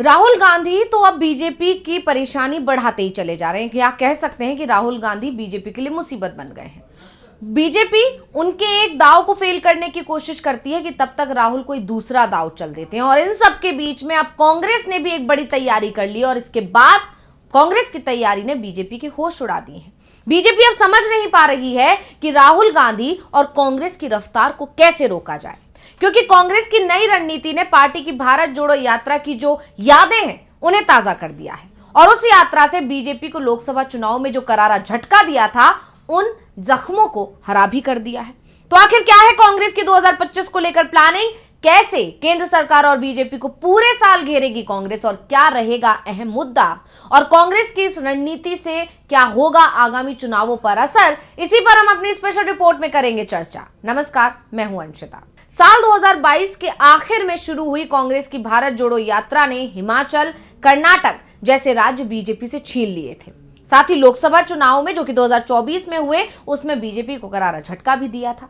राहुल गांधी तो अब बीजेपी की परेशानी बढ़ाते ही चले जा रहे हैं। क्या कह सकते हैं कि राहुल गांधी बीजेपी के लिए मुसीबत बन गए हैं। बीजेपी उनके एक दाव को फेल करने की कोशिश करती है कि तब तक राहुल कोई दूसरा दाव चल देते हैं। और इन सब के बीच में अब कांग्रेस ने भी एक बड़ी तैयारी कर ली और इसके बाद कांग्रेस की तैयारी ने बीजेपी के होश उड़ा दिए हैं। बीजेपी अब समझ नहीं पा रही है कि राहुल गांधी और कांग्रेस की रफ्तार को कैसे रोका जाए, क्योंकि कांग्रेस की नई रणनीति ने पार्टी की भारत जोड़ो यात्रा की जो यादें हैं उन्हें ताजा कर दिया है और उस यात्रा से बीजेपी को लोकसभा चुनाव में जो करारा झटका दिया था उन जख्मों को हरा भी कर दिया है। तो आखिर क्या है कांग्रेस की 2025 को लेकर प्लानिंग, कैसे केंद्र सरकार और बीजेपी को पूरे साल घेरेगी कांग्रेस और क्या रहेगा अहम मुद्दा, और कांग्रेस की इस रणनीति से क्या होगा आगामी चुनावों पर असर, इसी पर हम अपनी स्पेशल रिपोर्ट में करेंगे चर्चा। नमस्कार, मैं हूं अंशिता। साल 2022 के आखिर में शुरू हुई कांग्रेस की भारत जोड़ो यात्रा ने हिमाचल, कर्नाटक जैसे राज्य बीजेपी से छीन लिए थे। साथ ही लोकसभा चुनाव में जो कि 2024 में हुए उसमें बीजेपी को करारा झटका भी दिया था।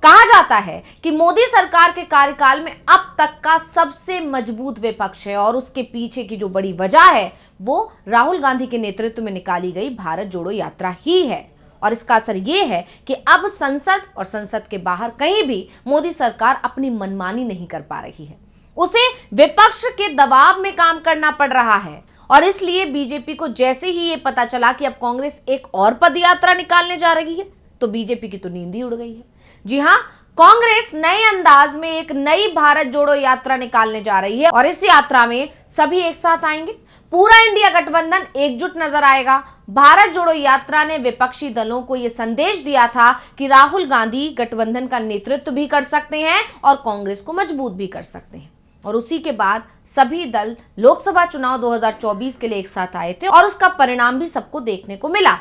कहा जाता है कि मोदी सरकार के कार्यकाल में अब तक का सबसे मजबूत विपक्ष है और उसके पीछे की जो बड़ी वजह है वो राहुल गांधी के नेतृत्व में निकाली गई भारत जोड़ो यात्रा ही है। और इसका असर ये है कि अब संसद और संसद के बाहर कहीं भी मोदी सरकार अपनी मनमानी नहीं कर पा रही है। उसे विपक्ष के दबाव में काम करना पड़ रहा है और इसलिए बीजेपी को जैसे ही ये पता चला कि अब कांग्रेस एक और पदयात्रा निकालने जा रही है तो बीजेपी की तो नींद ही उड़ गई है। जी हां, कांग्रेस नए अंदाज में एक नई भारत जोड़ो यात्रा निकालने जा रही है और इस यात्रा में सभी एक साथ आएंगे। पूरा इंडिया गठबंधन एकजुट नजर आएगा। भारत जोड़ो यात्रा ने विपक्षी दलों को यह संदेश दिया था कि राहुल गांधी गठबंधन का नेतृत्व भी कर सकते हैं और कांग्रेस को मजबूत भी कर सकते हैं। और उसी के बाद सभी दल लोकसभा चुनाव 2024 के लिए एक साथ आए थे और उसका परिणाम भी सबको देखने को मिला।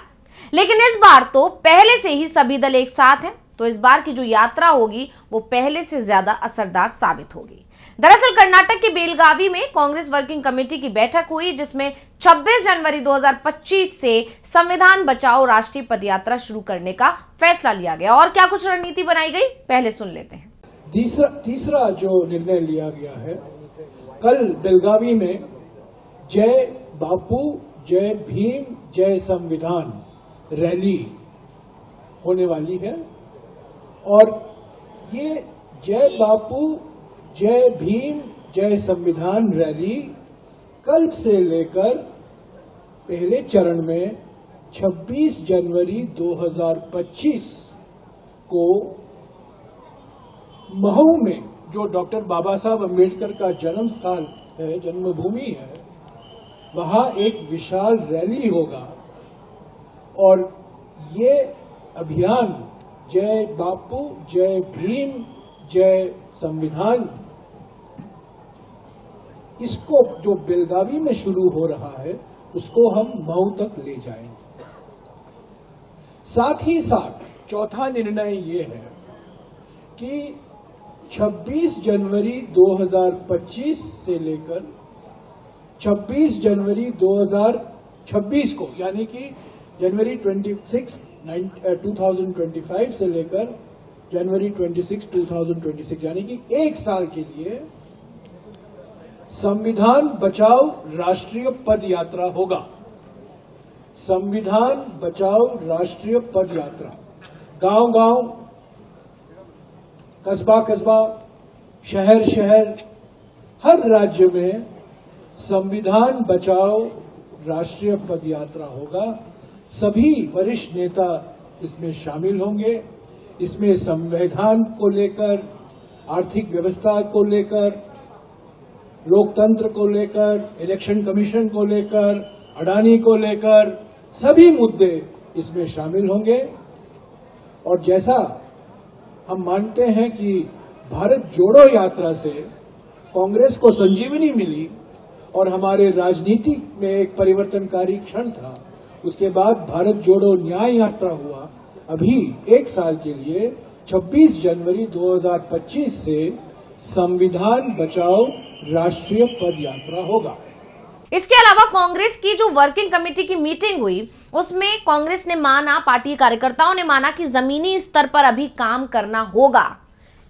लेकिन इस बार तो पहले से ही सभी दल एक साथ हैं, तो इस बार की जो यात्रा होगी वो पहले से ज्यादा असरदार साबित होगी। दरअसल कर्नाटक के बेलगावी में कांग्रेस वर्किंग कमेटी की बैठक हुई जिसमें 26 जनवरी 2025 से संविधान बचाओ राष्ट्रीय पदयात्रा शुरू करने का फैसला लिया गया। और क्या कुछ रणनीति बनाई गई, पहले सुन लेते हैं। तीसरा जो निर्णय लिया गया है, कल बेलगावी में जय बापू जय भीम जय संविधान रैली होने वाली है और ये जय बापू जय भीम जय संविधान रैली कल से लेकर पहले चरण में 26 जनवरी 2025 को महू में, जो डॉक्टर बाबा साहब अम्बेडकर का जन्म स्थल है, जन्मभूमि है, वहां एक विशाल रैली होगा और ये अभियान जय बापू जय भीम जय संविधान, इसको जो बेलगावी में शुरू हो रहा है उसको हम महू तक ले जाएंगे। साथ ही साथ चौथा निर्णय ये है कि 26 जनवरी 2025 से लेकर 26 जनवरी 2026 को, यानी कि जनवरी 26 2025 से लेकर जनवरी 26 2026, यानी कि एक साल के लिए संविधान बचाओ राष्ट्रीय पद यात्रा होगा। संविधान बचाओ राष्ट्रीय पद यात्रा गांव-गांव, कस्बा-कस्बा, शहर-शहर, हर राज्य में संविधान बचाओ राष्ट्रीय पद यात्रा होगा। सभी वरिष्ठ नेता इसमें शामिल होंगे। इसमें संविधान को लेकर, आर्थिक व्यवस्था को लेकर, लोकतंत्र को लेकर, इलेक्शन कमीशन को लेकर, अडानी को लेकर सभी मुद्दे इसमें शामिल होंगे। और जैसा हम मानते हैं कि भारत जोड़ो यात्रा से कांग्रेस को संजीवनी मिली और हमारे राजनीति में एक परिवर्तनकारी क्षण था, उसके बाद भारत जोड़ो न्याय यात्रा हुआ। अभी एक साल के लिए 26 जनवरी 2025 से संविधान बचाओ राष्ट्रीय पद यात्रा होगा। इसके अलावा कांग्रेस की जो वर्किंग कमेटी की मीटिंग हुई उसमें कांग्रेस ने माना, पार्टी कार्यकर्ताओं ने माना कि जमीनी स्तर पर अभी काम करना होगा।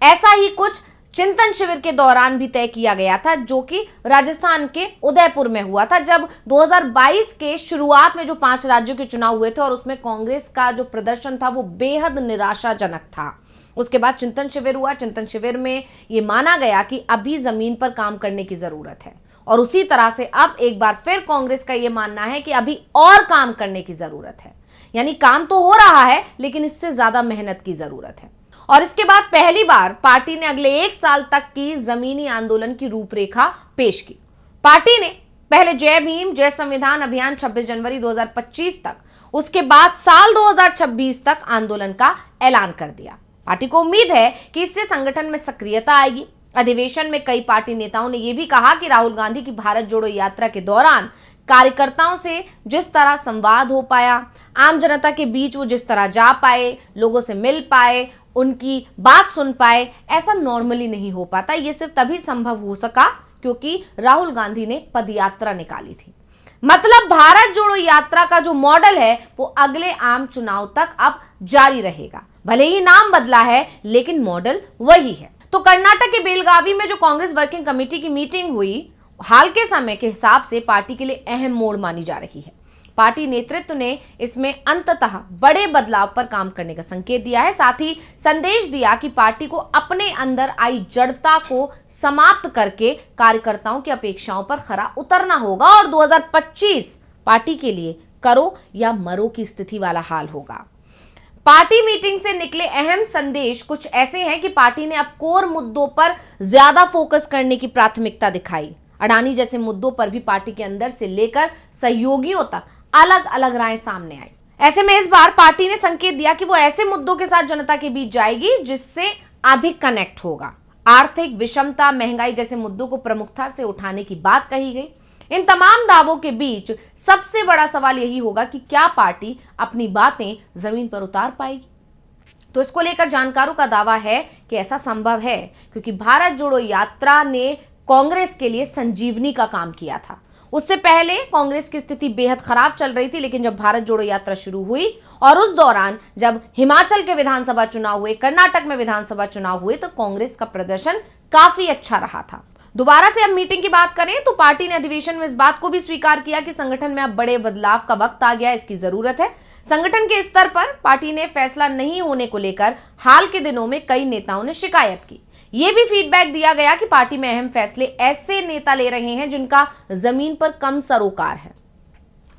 ऐसा ही कुछ चिंतन शिविर के दौरान भी तय किया गया था, जो कि राजस्थान के उदयपुर में हुआ था, जब 2022 के शुरुआत में जो 5 राज्यों के चुनाव हुए थे और उसमें कांग्रेस का जो प्रदर्शन था वो बेहद निराशाजनक था। उसके बाद चिंतन शिविर हुआ। चिंतन शिविर में ये माना गया कि अभी जमीन पर काम करने की जरूरत है, और उसी तरह से अब एक बार फिर कांग्रेस का ये मानना है कि अभी और काम करने की जरूरत है। यानी काम तो हो रहा है, लेकिन इससे ज्यादा मेहनत की जरूरत है। और इसके बाद पहली बार पार्टी ने अगले 1 साल तक की जमीनी आंदोलन की रूपरेखा पेश की। पार्टी ने पहले जय भीम जय संविधान अभियान 26 जनवरी 2025 तक, उसके बाद साल 2026 तक आंदोलन का ऐलान कर दिया। पार्टी को उम्मीद है कि इससे संगठन में सक्रियता आएगी। अधिवेशन में कई पार्टी नेताओं ने यह भी कहा कि राहुल गांधी की भारत जोड़ो यात्रा के दौरान कार्यकर्ताओं से जिस तरह संवाद हो पाया, आम जनता के बीच वो जिस तरह जा पाए, लोगों से मिल पाए, उनकी बात सुन पाए, ऐसा नॉर्मली नहीं हो पाता। ये सिर्फ तभी संभव हो सका क्योंकि राहुल गांधी ने पदयात्रा निकाली थी। मतलब भारत जोड़ो यात्रा का जो मॉडल है वो अगले आम चुनाव तक अब जारी रहेगा। भले ही नाम बदला है, लेकिन मॉडल वही है। तो कर्नाटक के बेलगावी में जो कांग्रेस वर्किंग कमेटी की मीटिंग हुई, हाल के समय के हिसाब से पार्टी के लिए अहम मोड़ मानी जा रही है। पार्टी नेतृत्व ने इसमें अंततः बड़े बदलाव पर काम करने का संकेत दिया है। साथ ही संदेश दिया कि पार्टी को अपने अंदर आई जड़ता को समाप्त करके कार्यकर्ताओं की अपेक्षाओं पर खरा उतरना होगा और 2025 पार्टी के लिए करो या मरो की स्थिति वाला हाल होगा। पार्टी मीटिंग से निकले अहम संदेश कुछ ऐसे हैं कि पार्टी ने अब कोर मुद्दों पर ज्यादा फोकस करने की प्राथमिकता दिखाई। अडानी जैसे मुद्दों पर भी पार्टी के अंदर से लेकर सहयोगियों तक अलग अलग राय सामने आई। ऐसे में इस बार पार्टी ने संकेत दिया कि वो ऐसे मुद्दों के साथ जनता के बीच जाएगी जिससे अधिक कनेक्ट होगा। आर्थिक विषमता, महंगाई जैसे मुद्दों को प्रमुखता से उठाने की बात कही गई। इन तमाम दावों के बीच सबसे बड़ा सवाल यही होगा कि क्या पार्टी अपनी बातें जमीन पर उतार पाएगी। तो इसको लेकर जानकारों का दावा है कि ऐसा संभव है, क्योंकि भारत जोड़ो यात्रा ने कांग्रेस के लिए संजीवनी का काम किया था। उससे पहले कांग्रेस की स्थिति बेहद खराब चल रही थी, लेकिन जब भारत जोड़ो यात्रा शुरू हुई और उस दौरान जब हिमाचल के विधानसभा चुनाव हुए, कर्नाटक में विधानसभा चुनाव हुए, तो कांग्रेस का प्रदर्शन काफी अच्छा रहा था। दोबारा से अब मीटिंग की बात करें तो पार्टी ने अधिवेशन में इस बात को भी स्वीकार किया कि संगठन में अब बड़े बदलाव का वक्त आ गया, इसकी जरूरत है। संगठन के स्तर पर पार्टी ने फैसला नहीं होने को लेकर हाल के दिनों में कई नेताओं ने शिकायत की। यह भी फीडबैक दिया गया कि पार्टी में अहम फैसले ऐसे नेता ले रहे हैं जिनका जमीन पर कम सरोकार है।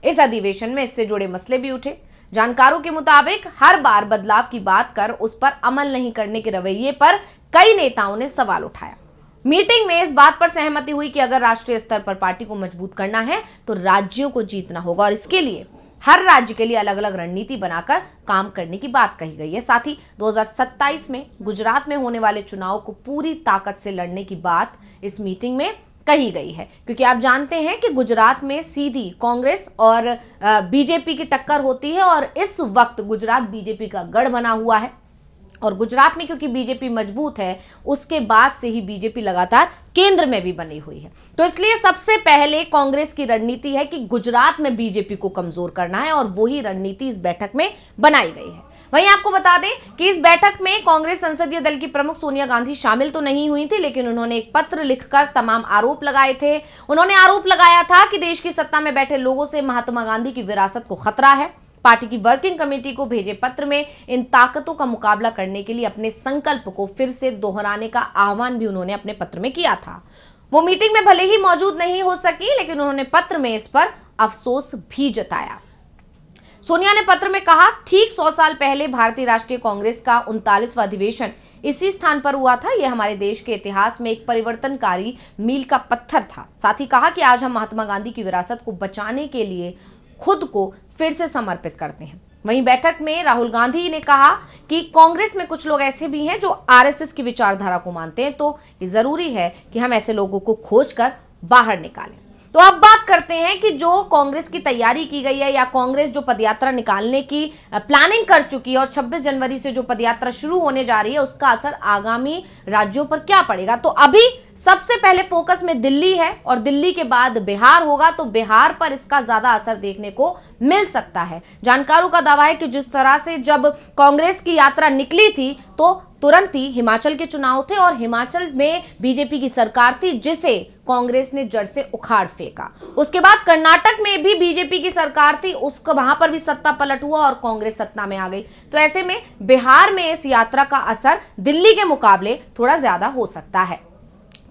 इस अधिवेशन में इससे जुड़े मसले भी उठे। जानकारों के मुताबिक हर बार बदलाव की बात कर उस पर अमल नहीं करने के रवैये पर कई नेताओं ने सवाल उठाया। मीटिंग में इस बात पर सहमति हुई कि अगर राष्ट्रीय स्तर पर पार्टी को मजबूत करना है तो राज्यों को जीतना होगा, और इसके लिए हर राज्य के लिए अलग अलग रणनीति बनाकर काम करने की बात कही गई है। साथ ही 2027 में गुजरात में होने वाले चुनाव को पूरी ताकत से लड़ने की बात इस मीटिंग में कही गई है, क्योंकि आप जानते हैं कि गुजरात में सीधी कांग्रेस और बीजेपी की टक्कर होती है, और इस वक्त गुजरात बीजेपी का गढ़ बना हुआ है। और गुजरात में क्योंकि बीजेपी मजबूत है, उसके बाद से ही बीजेपी लगातार केंद्र में भी बनी हुई है। तो इसलिए सबसे पहले कांग्रेस की रणनीति है कि गुजरात में बीजेपी को कमजोर करना है, और वही रणनीति इस बैठक में बनाई गई है। वहीं आपको बता दें कि इस बैठक में कांग्रेस संसदीय दल की प्रमुख सोनिया गांधी शामिल तो नहीं हुई थी, लेकिन उन्होंने एक पत्र लिखकर तमाम आरोप लगाए थे। उन्होंने आरोप लगाया था कि देश की सत्ता में बैठे लोगों से महात्मा गांधी की विरासत को खतरा है। पार्टी की वर्किंग कमेटी को भेजे पत्र में इन ताकतों का मुकाबला करने के लिए अपने संकल्प को फिर से दोहराने का आह्वान भी उन्होंने अपने पत्र में किया था। वो मीटिंग में भले ही मौजूद नहीं हो सकी, लेकिन उन्होंने पत्र में इस पर अफसोस भी जताया। सोनिया ने पत्र में कहा, ठीक 100 साल पहले भारतीय राष्ट्रीय कांग्रेस का 39वां अधिवेशन इसी स्थान पर हुआ था। यह हमारे देश के इतिहास में एक परिवर्तनकारी मील का पत्थर था। साथ ही कहा कि आज हम महात्मा गांधी की विरासत को बचाने के लिए खुद को फिर से समर्पित करते हैं। वहीं बैठक में राहुल गांधी ने कहा कि कांग्रेस में कुछ लोग ऐसे भी हैं जो आरएसएस की विचारधारा को मानते हैं, तो ये जरूरी है कि हम ऐसे लोगों को खोजकर बाहर निकालें। तो अब बात करते हैं कि जो कांग्रेस की तैयारी की गई है, या कांग्रेस जो पदयात्रा निकालने की प्लानिंग कर चुकी है और 26 जनवरी से जो पदयात्रा शुरू होने जा रही है, उसका असर आगामी राज्यों पर क्या पड़ेगा। तो अभी सबसे पहले फोकस में दिल्ली है और दिल्ली के बाद बिहार होगा, तो बिहार पर इसका ज्यादा असर देखने को मिल सकता है। जानकारों का दावा है कि जिस तरह से जब कांग्रेस की यात्रा निकली थी तो तुरंत ही हिमाचल के चुनाव थे और हिमाचल में बीजेपी की सरकार थी जिसे कांग्रेस ने जड़ से उखाड़ फेंका। उसके बाद कर्नाटक में भी बीजेपी की सरकार थी, उसको वहां पर भी सत्ता पलट हुआ और कांग्रेस सत्ता में आ गई। तो ऐसे में बिहार में इस यात्रा का असर दिल्ली के मुकाबले थोड़ा ज्यादा हो सकता है।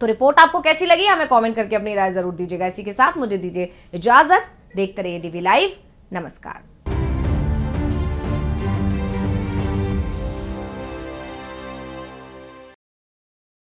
तो रिपोर्ट आपको कैसी लगी हमें कमेंट करके अपनी राय जरूर दीजिएगा। इसी के साथ मुझे दीजिए इजाजत। देखते रहिए डीवी लाइव। नमस्कार।